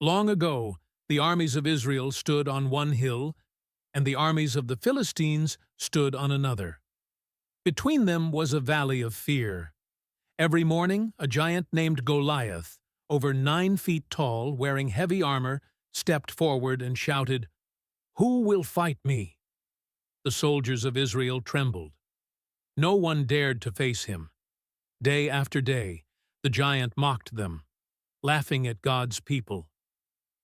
Long ago, the armies of Israel stood on one hill, and the armies of the Philistines stood on another. Between them was a valley of fear. Every morning, a giant named Goliath, over 9 feet tall, wearing heavy armor, stepped forward and shouted, "Who will fight me?" The soldiers of Israel trembled. No one dared to face him. Day after day, the giant mocked them, laughing at God's people.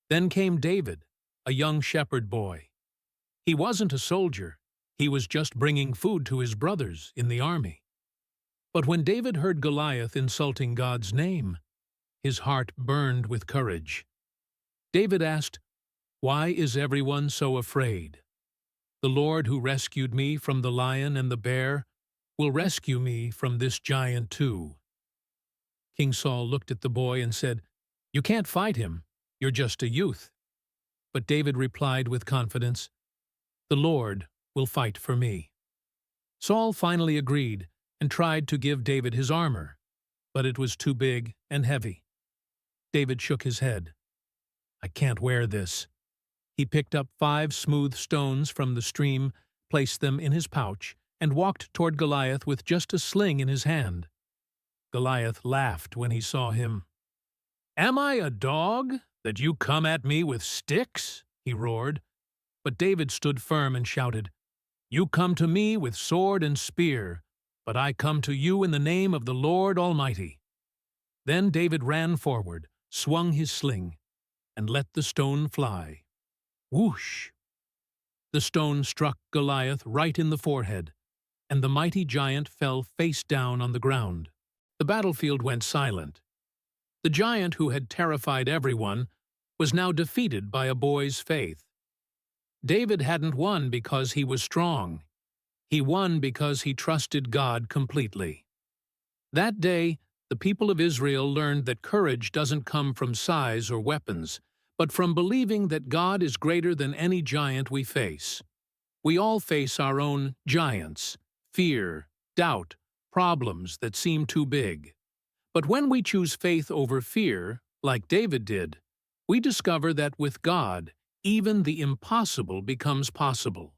Then came David, a young shepherd boy. He wasn't a soldier. He was just bringing food to his brothers in the army. But when David heard Goliath insulting God's name, his heart burned with courage. David asked, "Why is everyone so afraid? The Lord who rescued me from the lion and the bear will rescue me from this giant too." King Saul looked at the boy and said, "You can't fight him. You're just a youth." But David replied with confidence, "The Lord will fight for me." Saul finally agreed and tried to give David his armor, but it was too big and heavy. David shook his head. "I can't wear this." He picked up 5 smooth stones from the stream, placed them in his pouch, and walked toward Goliath with just a sling in his hand. Goliath laughed when he saw him. "Am I a dog, that you come at me with sticks?" he roared. But David stood firm and shouted, "You come to me with sword and spear, but I come to you in the name of the Lord Almighty." Then David ran forward, swung his sling, and let the stone fly. Whoosh! The stone struck Goliath right in the forehead, and the mighty giant fell face down on the ground. The battlefield went silent. The giant who had terrified everyone was now defeated by a boy's faith. David hadn't won because he was strong. He won because he trusted God completely. That day, the people of Israel learned that courage doesn't come from size or weapons, but from believing that God is greater than any giant we face. We all face our own giants, fear, doubt, problems that seem too big. But when we choose faith over fear, like David did, we discover that with God, even the impossible becomes possible.